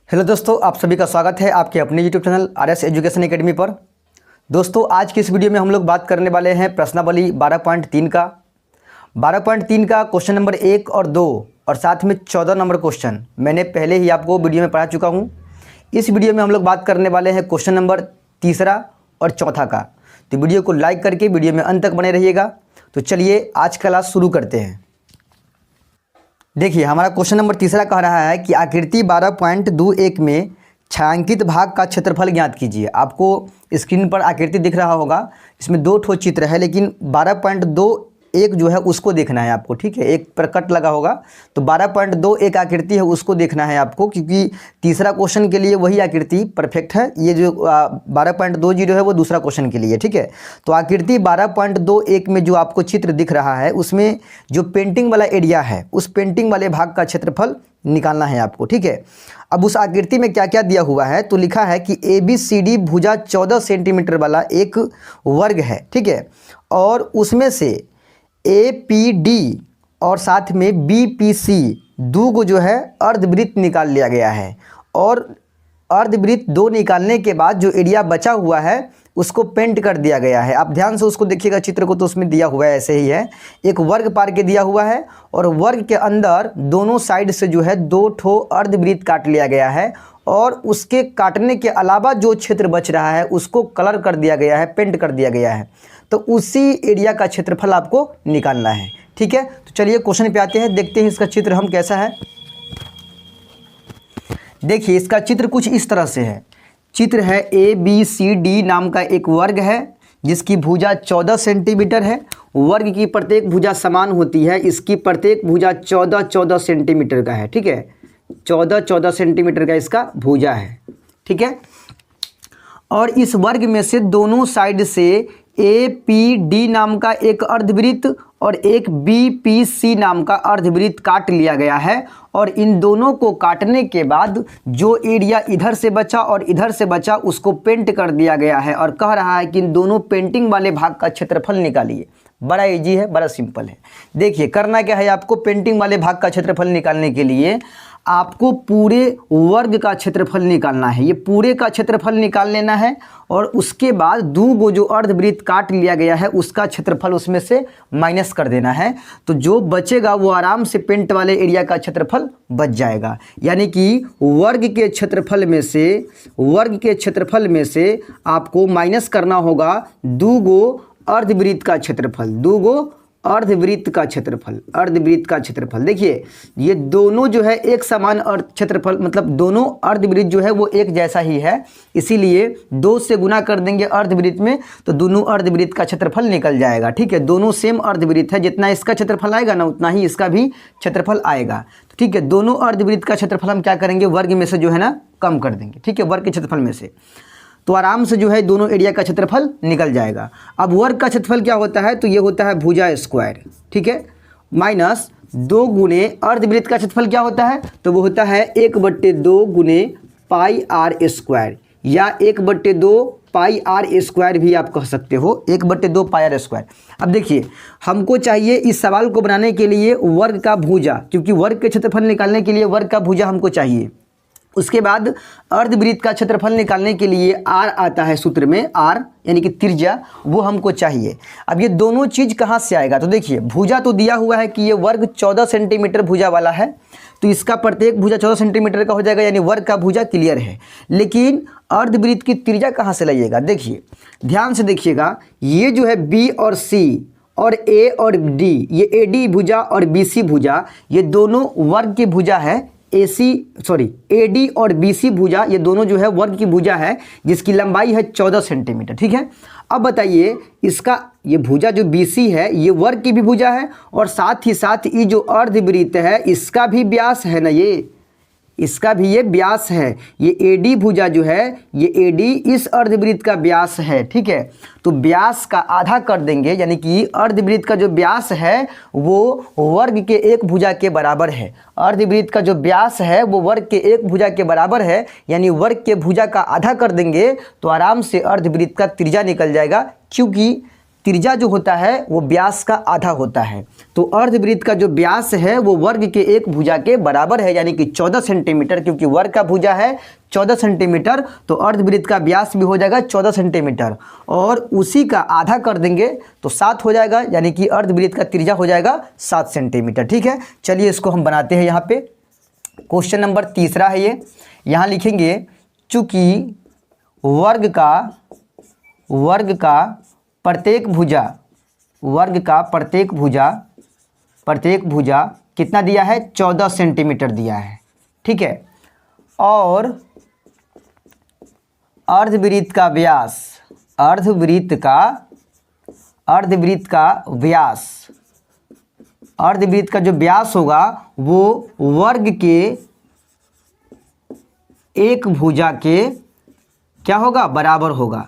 Hello दोस्तों, आप सभी का स्वागत है आपके अपने YouTube channel RS education academy पर। दोस्तों, आज की इस वीडियो में हम लोग बात करने वाले हैं प्रश्नावली 12.3 का 12.3 का क्वेश्चन नंबर 1 और 2 और साथ में 14 नंबर क्वेश्चन मैंने पहले ही आपको वीडियो में पढ़ा चुका हूं। इस वीडियो में हम लोग बात करने वाले हैं क्वेश्चन नंबर 3 और 4 का। तो वीडियो को लाइक करके वीडियो में अंत तक बने रहिएगा। तो चलिए आज का क्लास शुरू करते हैं। देखिए, हमारा क्वेश्चन नंबर 3 कह रहा है कि आकृति 12.21 में छायांकित भाग का क्षेत्रफल ज्ञात कीजिए। आपको स्क्रीन पर आकृति दिख रहा होगा, इसमें 2 ठो चित्र है, लेकिन 12.21 जो है उसको देखना है आपको। ठीक है, एक पर कट लगा होगा, तो 12.21 आकृति है उसको देखना है आपको, क्योंकि तीसरा क्वेश्चन के लिए वही आकृति परफेक्ट है। ये जो 12.20 है वो दूसरा क्वेश्चन के लिए। ठीक है, तो आकृति 12.21 में जो आपको चित्र दिख रहा है उसमें जो पेंटिंग वाला एरिया है उस पेंटिंग वाले भाग का क्षेत्रफल निकालना है आपको। ठीक है, अब उस आकृति में क्या क्या दिया हुआ है, तो लिखा है कि ABCD भुजा 14 सेंटीमीटर वाला एक वर्ग है। ठीक है, और उसमें से APD और साथ में BPC दो को जो है अर्धवृत्त निकाल लिया गया है, और अर्धवृत्त 2 निकालने के बाद जो एरिया बचा हुआ है उसको पेंट कर दिया गया है। आप ध्यान से उसको देखिएगा चित्र को, तो उसमें दिया हुआ है ऐसे ही है, एक वर्ग पार के दिया हुआ है और वर्ग के अंदर दोनों साइड से जो है 2 ठो अर्धवृत्त काट लिया गया है, और उसके काटने के अलावा जो क्षेत्र बच रहा है उसको कलर कर दिया गया है, पेंट कर दिया गया है। तो उसी एरिया का क्षेत्रफल आपको निकालना है। ठीक है, तो चलिए क्वेश्चन पे आते हैं, देखते हैं इसका चित्र हम कैसा है। देखिए, इसका चित्र कुछ इस तरह से है। चित्र है ABCD नाम का एक वर्ग है जिसकी भुजा 14 सेंटीमीटर है। वर्ग की प्रत्येक भुजा समान होती है, इसकी प्रत्येक भुजा 14 सेंटीमीटर का है। ठीक है, 14 सेंटीमीटर का इसका भुजा है। ठीक है, और इस वर्ग में से दोनों साइड से APD नाम का एक अर्धवृत्त और एक BPC नाम का अर्धवृत्त काट लिया गया है, और इन दोनों को काटने के बाद जो एरिया इधर से बचा और इधर से बचा उसको पेंट कर दिया गया है, और कह रहा है कि इन दोनों पेंटिंग वाले भाग का क्षेत्रफल निकालिए। बड़ा इजी है, बड़ा सिंपल है। देखिए, करना क्या है आपको, पेंटिंग वाले भाग का क्षेत्रफल निकालने के लिए आपको पूरे वर्ग का क्षेत्रफल निकालना है। ये पूरे का क्षेत्रफल निकाल लेना है, और उसके बाद दो गो जो अर्धवृत्त काट लिया गया है उसका क्षेत्रफल उसमें से माइनस कर देना है। तो जो बचेगा वो आराम से पेंट वाले एरिया का क्षेत्रफल बच जाएगा। यानी कि वर्ग के क्षेत्रफल में से आपको माइनस करना होगा 2 गो अर्धवृत्त का क्षेत्रफल, 2 गो अर्धवृत्त का क्षेत्रफल। देखिए, ये दोनों जो है एक समान क्षेत्रफल, मतलब दोनों अर्धवृत्त जो है वो एक जैसा ही है, इसीलिए 2 से गुना कर देंगे अर्धवृत्त में तो दोनों अर्धवृत्त का क्षेत्रफल निकल जाएगा। ठीक है, दोनों सेम अर्धवृत्त है, जितना इसका क्षेत्रफल आएगा ना उतना ही इसका भी क्षेत्रफल आएगा। तो ठीक है, दोनों अर्धवृत्त का क्षेत्रफल हम क्या करेंगे, वर्ग में से जो है ना कम कर देंगे। ठीक है, वर्ग के क्षेत्रफल में से, तो आराम से जो है दोनों एरिया का क्षेत्रफल निकल जाएगा। अब वर्ग का क्षेत्रफल क्या होता है, तो ये होता है भुजा स्क्वायर। ठीक है, माइनस 2 गुने अर्धवृत्त का क्षेत्रफल क्या होता है, तो वो होता है 1/2 गुने पाई आर स्क्वायर, या 1/2 पाई आर स्क्वायर भी आप कह सकते हो, 1/2 पाई आर स्क्वायर। अब देखिए, हमको चाहिए इस सवाल को बनाने के लिए वर्ग का भुजा, क्योंकि वर्ग के क्षेत्रफल निकालने के लिए वर्ग का भुजा हमको चाहिए। उसके बाद अर्धवृत्त का क्षेत्रफल निकालने के लिए R आता है सूत्र में, R यानी कि त्रिज्या, वो हमको चाहिए। अब ये दोनों चीज़ कहाँ से आएगा, तो देखिए, भुजा तो दिया हुआ है कि ये वर्ग 14 सेंटीमीटर भुजा वाला है, तो इसका प्रत्येक भुजा 14 सेंटीमीटर का हो जाएगा, यानी वर्ग का भुजा क्लियर है। लेकिन अर्धवृत्त की त्रिज्या कहाँ से लाइएगा, देखिए ध्यान से देखिएगा, ये जो है B और C और A और D, ये AD भुजा और BC भुजा, ये दोनों वर्ग की भुजा है। AD और BC भुजा, ये दोनों जो है वर्ग की भुजा है जिसकी लंबाई है 14 सेंटीमीटर। ठीक है, अब बताइए, इसका ये भुजा जो BC है ये वर्ग की भी भुजा है, और साथ ही साथ ये जो अर्धवृत्त है इसका भी व्यास है ना, ये इसका भी ये व्यास है। ये AD भुजा जो है, ये AD इस अर्धवृत्त का व्यास है। ठीक है, तो व्यास का आधा कर देंगे, यानी कि अर्धवृत्त का जो व्यास है वो वर्ग के एक भुजा के बराबर है। अर्धवृत्त का जो व्यास है वो वर्ग के एक भुजा के बराबर है, यानी वर्ग के भुजा का आधा कर देंगे तो आराम से अर्धवृत्त का त्रिज्या निकल जाएगा। क्योंकि त्रिज्या जो होता है वो व्यास का आधा होता है। तो अर्धवृत्त का जो व्यास है वो वर्ग के एक भुजा के बराबर है, यानी कि 14 सेंटीमीटर, क्योंकि वर्ग का भुजा है 14 सेंटीमीटर, तो अर्धवृत्त का व्यास भी हो जाएगा 14 सेंटीमीटर, और उसी का आधा कर देंगे तो 7 हो जाएगा, यानी कि अर्धवृत्त का त्रिज्या हो जाएगा 7 सेंटीमीटर। ठीक है, चलिए इसको हम बनाते हैं। यहाँ पे क्वेश्चन नंबर 3 है ये। यहाँ लिखेंगे चूंकि वर्ग का प्रत्येक भुजा कितना दिया है, 14 सेंटीमीटर दिया है। ठीक है, और अर्धवृत्त का जो व्यास होगा वो वर्ग के एक भुजा के क्या होगा, बराबर होगा।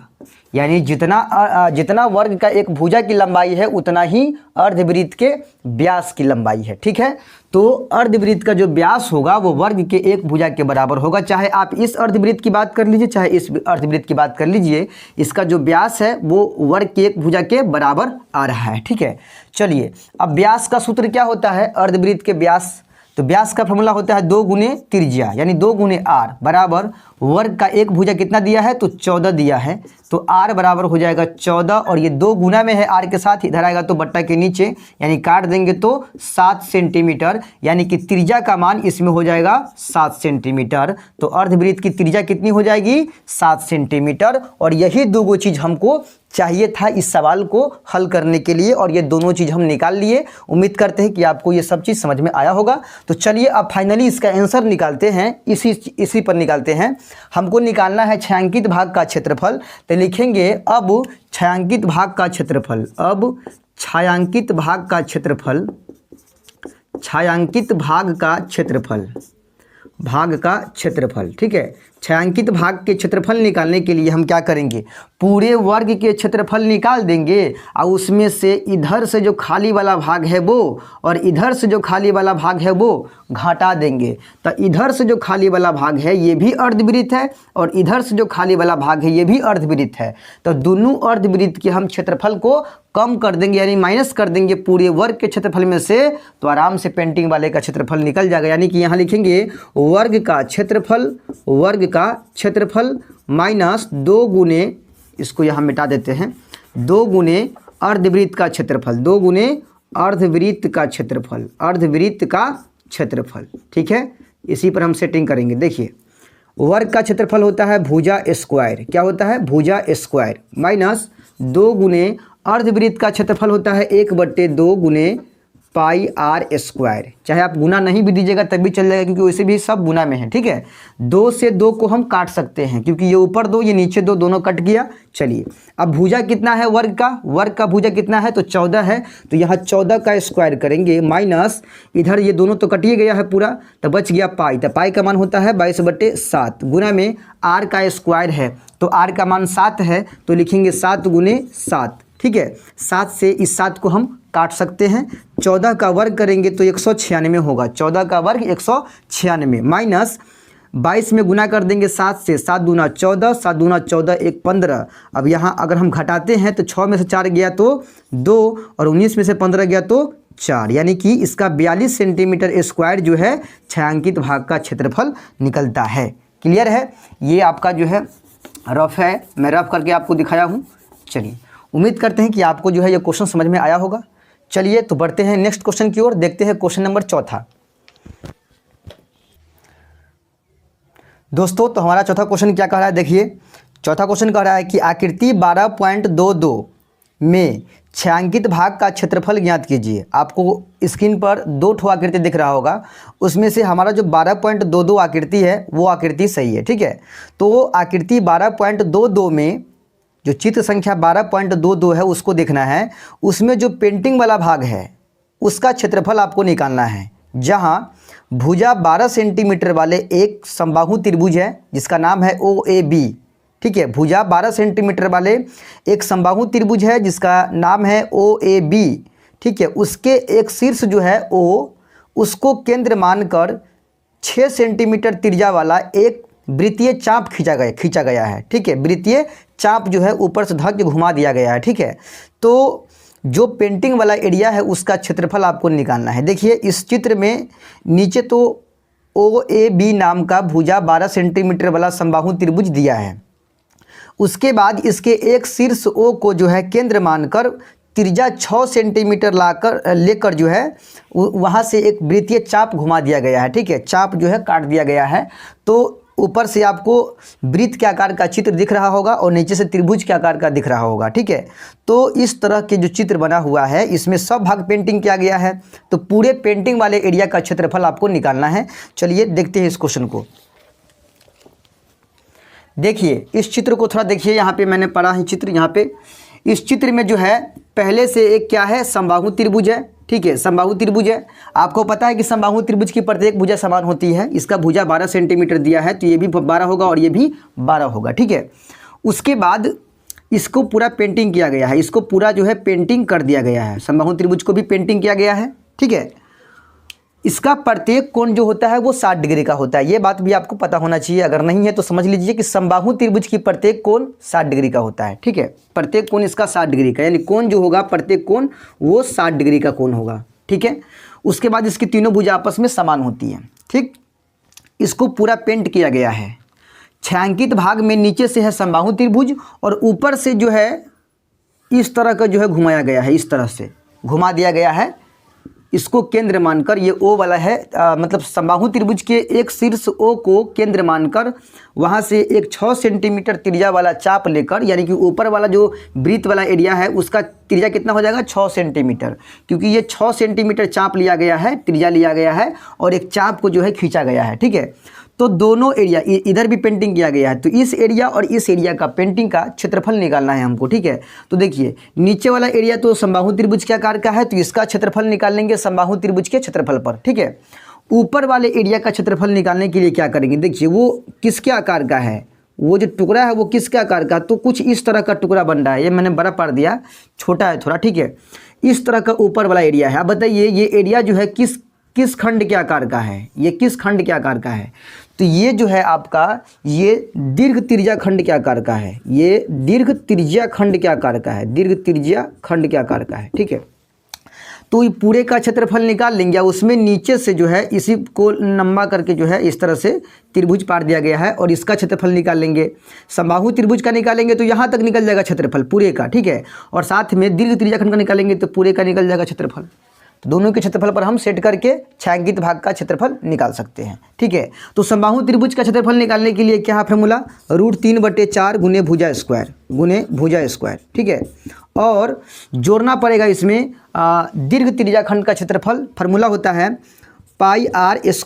यानी जितना वर्ग का एक भुजा की लंबाई है उतना ही अर्धवृत्त के व्यास की लंबाई है। ठीक है, तो अर्धवृत्त का जो व्यास होगा वो वर्ग के एक भुजा के बराबर होगा। चाहे आप इस अर्धवृत्त की बात कर लीजिए, चाहे इस अर्धवृत्त की बात कर लीजिए, इसका जो व्यास है वो वर्ग के एक भुजा के बराबर आ रहा है। ठीक है, चलिए अब व्यास का सूत्र क्या होता है अर्धवृत्त के व्यास, तो व्यास का फॉर्मूला होता है 2 गुने त्रिज्या, यानी 2 गुने r बराबर वर्ग का एक भुजा कितना दिया है, तो 14 दिया है, तो r बराबर हो जाएगा 14, और ये 2 गुना में है r के साथ, इधर आएगा तो बट्टा के नीचे, यानी काट देंगे तो 7 सेंटीमीटर, यानी कि त्रिज्या का मान इसमें हो जाएगा 7 सेंटीमीटर। तो अर्धवृत्त की त्रिज्या कितनी हो जाएगी, 7 सेंटीमीटर। और यही दो चीज़ हमको चाहिए था इस सवाल को हल करने के लिए, और ये दोनों चीज़ हम निकाल लिए। उम्मीद करते हैं कि आपको ये सब चीज़ समझ में आया होगा। तो चलिए अब फाइनली इसका आंसर निकालते हैं, इसी पर निकालते हैं। हमको निकालना है छायांकित भाग का क्षेत्रफल, तो लिखेंगे अब छायांकित भाग का क्षेत्रफल। ठीक है, छायांकित भाग के क्षेत्रफल निकालने के लिए हम क्या करेंगे, पूरे वर्ग के क्षेत्रफल निकाल देंगे, और उसमें से इधर से जो खाली वाला भाग है वो और इधर से जो खाली वाला भाग है वो घटा देंगे। तो इधर से जो खाली वाला भाग है ये भी अर्धवृत्त है, और इधर से जो खाली वाला भाग है ये भी अर्धवृत्त है। तो दोनों अर्धवृत्त के हम क्षेत्रफल को कम कर देंगे, यानी माइनस कर देंगे पूरे वर्ग के क्षेत्रफल में से, तो आराम से पेंटिंग वाले का क्षेत्रफल निकल जाएगा। यानी कि यहाँ लिखेंगे वर्ग का क्षेत्रफल माइनस 2 गुने, इसको यहाँ मिटा देते हैं, 2 गुने अर्धवृत्त का क्षेत्रफल। ठीक है, इसी पर हम सेटिंग करेंगे। देखिए वर्ग का क्षेत्रफल होता है भुजा स्क्वायर, क्या होता है, भुजा स्क्वायर, माइनस 2 गुने अर्धवृत्त का क्षेत्रफल होता है 1/2 गुने पाई r स्क्वायर। चाहे आप गुना नहीं भी दीजिएगा तब भी चल जाएगा, क्योंकि वैसे भी सब गुना में है। ठीक है, 2 से 2 को हम काट सकते हैं, क्योंकि ये ऊपर 2 ये नीचे 2 दोनों कट गया। चलिए अब भुजा कितना है वर्ग का भुजा कितना है, तो 14 है, तो यहाँ 14 का स्क्वायर करेंगे, माइनस इधर ये दोनों तो कटिए गया है पूरा, तो बच गया पाई, तो पाई का मान होता है 22/7, गुना में r का स्क्वायर है, तो r का मान 7 है, तो लिखेंगे 7 गुने 7। ठीक है, 7 से इस 7 को हम काट सकते हैं, 14 का वर्ग करेंगे तो 196 होगा, 14 का वर्ग 196, माइनस 22 में गुना कर देंगे 7 से, 7 दूना 14, 7 दूना 14, 1 15। अब यहाँ अगर हम घटाते हैं तो 6 में से 4 गया तो 2, और 19 में से 15 गया तो 4, यानी कि इसका 42 सेंटीमीटर स्क्वायर जो है छायांकित भाग का क्षेत्रफल निकलता है। क्लियर है, ये आपका जो है रफ है, मैं रफ करके आपको दिखाया हूँ। चलिए उम्मीद करते हैं कि आपको जो है ये क्वेश्चन समझ में आया होगा। चलिए तो बढ़ते हैं नेक्स्ट क्वेश्चन की ओर, देखते हैं क्वेश्चन नंबर 4। दोस्तों तो हमारा चौथा क्वेश्चन क्या कह रहा है, देखिए चौथा क्वेश्चन कह रहा है कि आकृति 12.22 में छायांकित भाग का क्षेत्रफल ज्ञात कीजिए। आपको स्क्रीन पर 2 ठो आकृति दिख रहा होगा, उसमें से हमारा जो 12.22 आकृति है वो आकृति सही है। ठीक है, तो आकृति 12.22 में जो चित्र संख्या 12.22 है उसको देखना है, उसमें जो पेंटिंग वाला भाग है उसका क्षेत्रफल आपको निकालना है, जहां भुजा 12 सेंटीमीटर वाले एक समबाहु त्रिभुज है जिसका नाम है OAB। ठीक है, भुजा 12 सेंटीमीटर वाले एक समबाहु त्रिभुज है जिसका नाम है OAB। ठीक है, उसके एक शीर्ष जो है O, उसको केंद्र मानकर 6 सेंटीमीटर त्रिज्या वाला एक वृत्तीय चाप खींचा गया है, ठीक है। वृत्तीय चाप जो है ऊपर से धक के घुमा दिया गया है, ठीक है। तो जो पेंटिंग वाला एरिया है उसका क्षेत्रफल आपको निकालना है। देखिए इस चित्र में नीचे तो OAB नाम का भुजा 12 सेंटीमीटर वाला समबाहु त्रिभुज दिया है। उसके बाद इसके एक शीर्ष O को जो है केंद्र मानकर त्रिज्या 6 सेंटीमीटर लेकर जो है वहाँ से एक वृत्तीय चाप घुमा दिया गया है, ठीक है। चाप जो है काट दिया गया है। तो ऊपर से आपको वृत्त के आकार का चित्र दिख रहा होगा और नीचे से त्रिभुज के आकार का दिख रहा होगा, ठीक है। तो इस तरह के जो चित्र बना हुआ है इसमें सब भाग पेंटिंग किया गया है। तो पूरे पेंटिंग वाले एरिया का क्षेत्रफल आपको निकालना है। चलिए देखते हैं इस क्वेश्चन को। देखिए इस चित्र को थोड़ा देखिए, यहाँ पे मैंने पढ़ा है चित्र। यहाँ पे इस चित्र में जो है पहले से एक क्या है, समबाहु त्रिभुज है, ठीक है। समबाहु त्रिभुज है। आपको पता है कि समबाहु त्रिभुज की प्रत्येक भुजा समान होती है। इसका भुजा 12 सेंटीमीटर दिया है तो ये भी 12 होगा और ये भी 12 होगा, ठीक है। उसके बाद इसको पूरा पेंटिंग किया गया है। इसको पूरा जो है पेंटिंग कर दिया गया है। समबाहु त्रिभुज को भी पेंटिंग किया गया है, ठीक है। इसका प्रत्येक कोण जो होता है वो 60 डिग्री का होता है। ये बात भी आपको पता होना चाहिए। अगर नहीं है तो समझ लीजिए कि समबाहु त्रिभुज की प्रत्येक कोण 60 डिग्री का होता है, ठीक है। प्रत्येक कोण इसका 60 डिग्री का, यानी कोण जो होगा प्रत्येक कोण वो 60 डिग्री का कोण होगा, ठीक है। उसके बाद इसकी तीनों भुजा आपस में समान होती हैं, ठीक। इसको पूरा पेंट किया गया है। छायांकित भाग में नीचे से है समबाहु त्रिभुज और ऊपर से जो है इस तरह का जो है घुमाया गया है, इस तरह से घुमा दिया गया है। इसको केंद्र मानकर ये O वाला है, मतलब समबाहु त्रिभुज के एक शीर्ष O को केंद्र मानकर वहाँ से एक 6 सेंटीमीटर त्रिज्या वाला चाप लेकर, यानी कि ऊपर वाला जो वृत्त वाला एरिया है उसका त्रिज्या कितना हो जाएगा, 6 सेंटीमीटर। क्योंकि ये 6 सेंटीमीटर चाप लिया गया है, त्रिज्या लिया गया है और एक चाप को जो है खींचा गया है, ठीक है। तो दोनों एरिया, इधर भी पेंटिंग किया गया है। तो इस एरिया और इस एरिया का पेंटिंग का क्षेत्रफल निकालना है हमको, ठीक है। तो देखिए नीचे वाला एरिया तो समबाहु त्रिभुज के आकार का है तो इसका क्षेत्रफल निकाल लेंगे समबाहु त्रिभुज के क्षेत्रफल पर, ठीक है। ऊपर वाले एरिया का क्षेत्रफल निकालने के लिए क्या करेंगे, देखिए वो किसके आकार का है, वो जो टुकड़ा है वो किसके आकार का, तो कुछ इस तरह का टुकड़ा बन रहा है। ये मैंने बड़ा पढ़ दिया, छोटा है थोड़ा, ठीक है। इस तरह का ऊपर वाला एरिया है। आप बताइए ये एरिया जो है किस खंड के आकार का है, ये किस खंड के आकार का है। तो ये जो है आपका ये दीर्घ त्रिज्या खंड के आकार का है। ये दीर्घ त्रिज्या खंड के आकार का है, दीर्घ त्रिज्या खंड के आकार का है, ठीक है। तो ये पूरे का क्षेत्रफल निकाल लेंगे। उसमें नीचे से जो है इसी को लंबा करके जो है इस तरह से त्रिभुज पार दिया गया है और इसका क्षेत्रफल निकाल लेंगे। समबाहु त्रिभुज का निकालेंगे तो यहाँ तक निकल जाएगा क्षेत्रफल पूरे का, ठीक है। और साथ में दीर्घ त्रिज्या खंड का निकालेंगे तो पूरे का निकल जाएगा क्षेत्रफल। तो दोनों के क्षेत्रफल पर हम सेट करके छायांकित भाग का क्षेत्रफल निकाल सकते हैं, ठीक है। तो समबाहु त्रिभुज का क्षेत्रफल निकालने के लिए क्या फार्मूला, √3/4 गुने भुजा स्क्वायर, ठीक है। और जोड़ना पड़ेगा इसमें दीर्घ त्रिज्या खंड का क्षेत्रफल। फार्मूला होता है πr² ×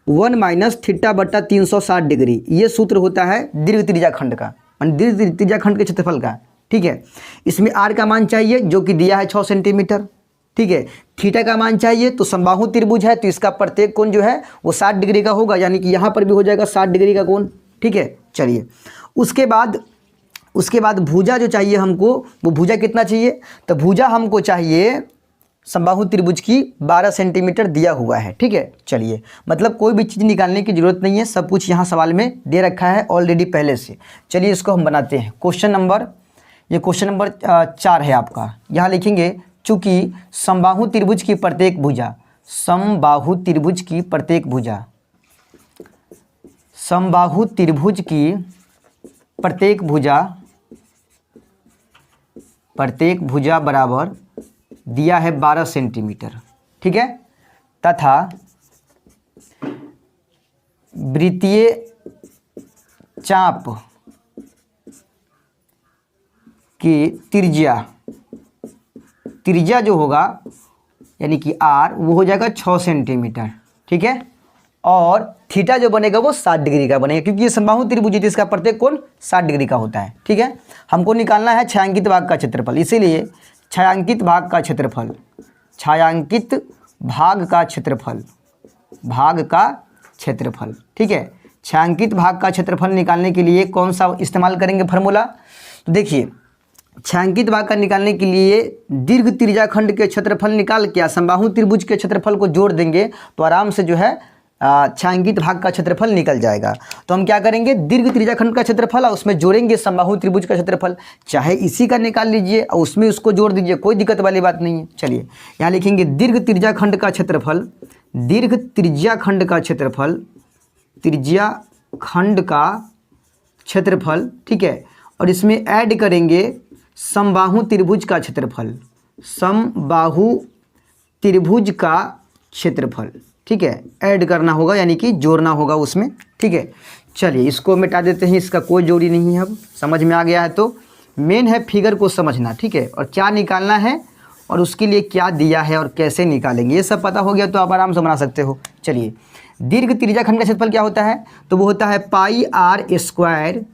1 - θ/360 डिग्री। ये सूत्र होता है दीर्घ त्रिज्या खंड का, दीर्घ त्रिज्या खंड के क्षेत्रफल का, ठीक है। इसमें r का मान चाहिए जो कि दिया है 6 सेंटीमीटर, ठीक है। थीटा का मान चाहिए तो समबाहु त्रिभुज है तो इसका प्रत्येक कोण जो है वो 60 डिग्री का होगा, यानी कि यहाँ पर भी हो जाएगा 60 डिग्री का कोण, ठीक है। चलिए उसके बाद भुजा जो चाहिए हमको, वो भुजा कितना चाहिए, तो भुजा हमको चाहिए समबाहु त्रिभुज की 12 सेंटीमीटर दिया हुआ है, ठीक है। चलिए मतलब कोई भी चीज़ निकालने की ज़रूरत नहीं है, सब कुछ यहाँ सवाल में दे रखा है ऑलरेडी पहले से। चलिए इसको हम बनाते हैं। क्वेश्चन नंबर 4 है आपका। यहाँ लिखेंगे चूँकि समबाहु त्रिभुज की प्रत्येक भुजा, समबाहु त्रिभुज की प्रत्येक भुजा, समबाहु त्रिभुज की प्रत्येक भुजा बराबर दिया है 12 सेंटीमीटर, ठीक है। तथा वृत्तीय चाप की त्रिज्या जो होगा यानी कि r वो हो जाएगा 6 सेंटीमीटर, ठीक है। और थीटा जो बनेगा वो 60 डिग्री का बनेगा, क्योंकि ये समबाहु त्रिभुज है इसका प्रत्येक कोण 60 डिग्री का होता है, ठीक है। हमको निकालना है छायांकित भाग का क्षेत्रफल, इसीलिए छायांकित भाग का क्षेत्रफल, ठीक है। छायांकित भाग का क्षेत्रफल निकालने के लिए कौन सा इस्तेमाल करेंगे फार्मूला, तो देखिए छायांकित भाग का निकालने के लिए दीर्घ त्रिज्या खंड के क्षेत्रफल निकाल के समबाहु त्रिभुज के क्षेत्रफल को जोड़ देंगे तो आराम से जो है छायांकित भाग का क्षेत्रफल निकल जाएगा। तो हम क्या करेंगे, दीर्घ त्रिज्याखंड का क्षेत्रफल और उसमें जोड़ेंगे समबाहु त्रिभुज का क्षेत्रफल। चाहे इसी का निकाल लीजिए और उसमें उसको जोड़ दीजिए, कोई दिक्कत वाली बात नहीं है। चलिए यहाँ लिखेंगे दीर्घ त्रिज्याखंड का क्षेत्रफल, दीर्घ त्रिज्याखंड का क्षेत्रफल, त्रिज्याखंड का क्षेत्रफल, ठीक है। और इसमें ऐड करेंगे समबाहु त्रिभुज का क्षेत्रफल, समबाहु त्रिभुज का क्षेत्रफल, ठीक है। ऐड करना होगा यानी कि जोड़ना होगा उसमें, ठीक है। चलिए इसको मिटा देते हैं, इसका कोई जोड़ी नहीं है। अब समझ में आ गया है तो मेन है फिगर को समझना, ठीक है, और क्या निकालना है और उसके लिए क्या दिया है और कैसे निकालेंगे, ये सब पता हो गया तो आप आराम से बना सकते हो। चलिए दीर्घ त्रिज्याखंड का क्षेत्रफल क्या होता है, तो वो होता है pi R square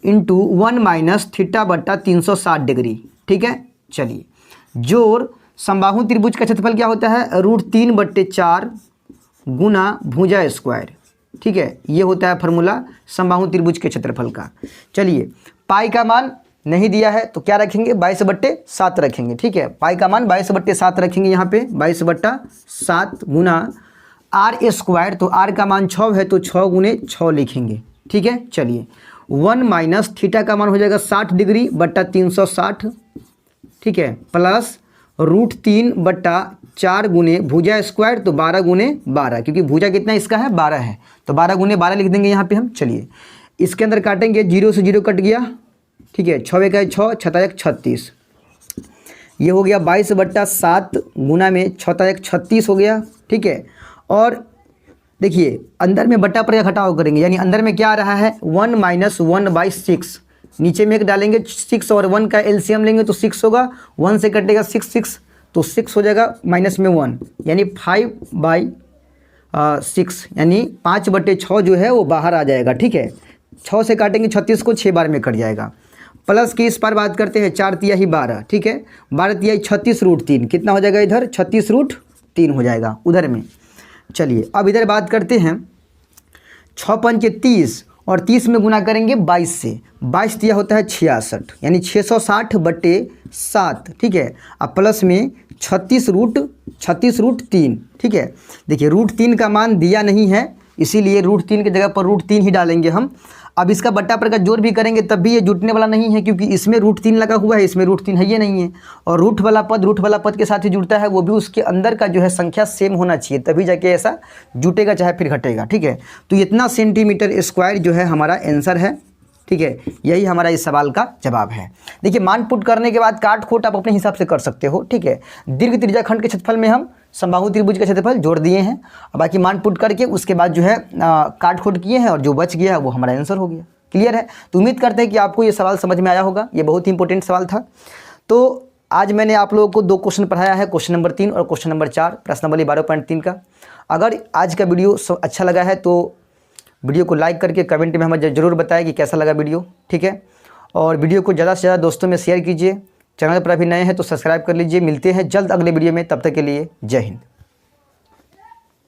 into 1 minus theta बट्टा 360 डिग्री, ठीक है। चलिए जोड़ समबाहु त्रिभुज का क्षेत्रफल क्या होता है, √3/4 गुना भुजा स्क्वायर, ठीक है। ये होता है फार्मूला समबाहु त्रिभुज के क्षेत्रफल का। चलिए पाई का मान नहीं दिया है तो क्या रखेंगे, 22/7 रखेंगे, ठीक है। पाई का मान 22/7 रखेंगे यहाँ पे, 22/7 गुना आर स्क्वायर, तो आर का मान 6 है तो 6 गुने 6 लिखेंगे, ठीक है। चलिए 1 माइनस थीटा का मान हो जाएगा 60 डिग्री बट्टा 360, ठीक है, प्लस √3/4 गुने भुजा स्क्वायर, तो 12 गुने 12, क्योंकि भुजा कितना इसका है 12 है, तो 12 गुने 12 लिख देंगे यहाँ पे हम। चलिए इसके अंदर काटेंगे, 0 से 0 कट गया, ठीक है, 6 का 6, 6 36, ये हो गया 22/7 गुना में 6 36 हो गया, ठीक है। और देखिए अंदर में बट्टा पर या घटाव करेंगे, यानी अंदर में क्या आ रहा है 1 माइनस 1/6, नीचे में एक डालेंगे 6 और 1 का एलसीएम लेंगे तो 6 होगा, 1 से कटेगा 6 तो 6 हो जाएगा माइनस में 1, यानी 5/6, यानी 5/6 जो है वो बाहर आ जाएगा, ठीक है। 6 से काटेंगे 36 को, 6 बार में कट जाएगा। प्लस की इस पर बात करते हैं, 4 तिहाई 12, ठीक है, 12 तिहाई 36 √3, कितना हो जाएगा इधर 36 √3 हो जाएगा उधर में। चलिए अब इधर बात करते हैं, 6 पंचे 30 और 30 में गुना करेंगे 22 से, 22 दिया होता है 66, यानी 660/7, ठीक है। अब प्लस में 36 √3, ठीक है। देखिए √3 का मान दिया नहीं है, इसीलिए √3 की जगह पर √3 ही डालेंगे हम। अब इसका बट्टा पर का जोड़ भी करेंगे तब भी ये जुटने वाला नहीं है, क्योंकि इसमें √3 लगा हुआ है, इसमें √3 है ये नहीं है, और रूट वाला पद के साथ ही जुड़ता है, वो भी उसके अंदर का जो है संख्या सेम होना चाहिए, तभी जाके ऐसा जुटेगा चाहे फिर घटेगा, ठीक है। तो इतना सेंटीमीटर स्क्वायर जो है हमारा आंसर है, ठीक है। यही हमारा इस सवाल का जवाब है। देखिए मान पुट करने के बाद काट खोट आप अपने हिसाब से कर सकते हो, ठीक है। दीर्घ त्रिज्याखंड के क्षेत्रफल में हम समबाहु त्रिभुज का क्षेत्रफल जोड़ दिए हैं, और बाकी मान पुट करके उसके बाद जो है काट खोट किए हैं और जो बच गया है वो हमारा आंसर हो गया। क्लियर है, तो उम्मीद करते हैं कि आपको ये सवाल समझ में आया होगा, ये बहुत ही इंपॉर्टेंट सवाल था। तो आज मैंने आप लोगों को 2 क्वेश्चन पढ़ाया है, क्वेश्चन नंबर 3 और क्वेश्चन नंबर 4 प्रश्नावली 12.3 का। अगर आज का वीडियो अच्छा लगा है तो वीडियो को लाइक करके कमेंट में हमें ज़रूर बताएं कि कैसा लगा वीडियो, ठीक है। और वीडियो को ज़्यादा से ज़्यादा दोस्तों में शेयर कीजिए, चैनल पर अभी नए हैं तो सब्सक्राइब कर लीजिए। मिलते हैं जल्द अगले वीडियो में, तब तक के लिए जय हिंद।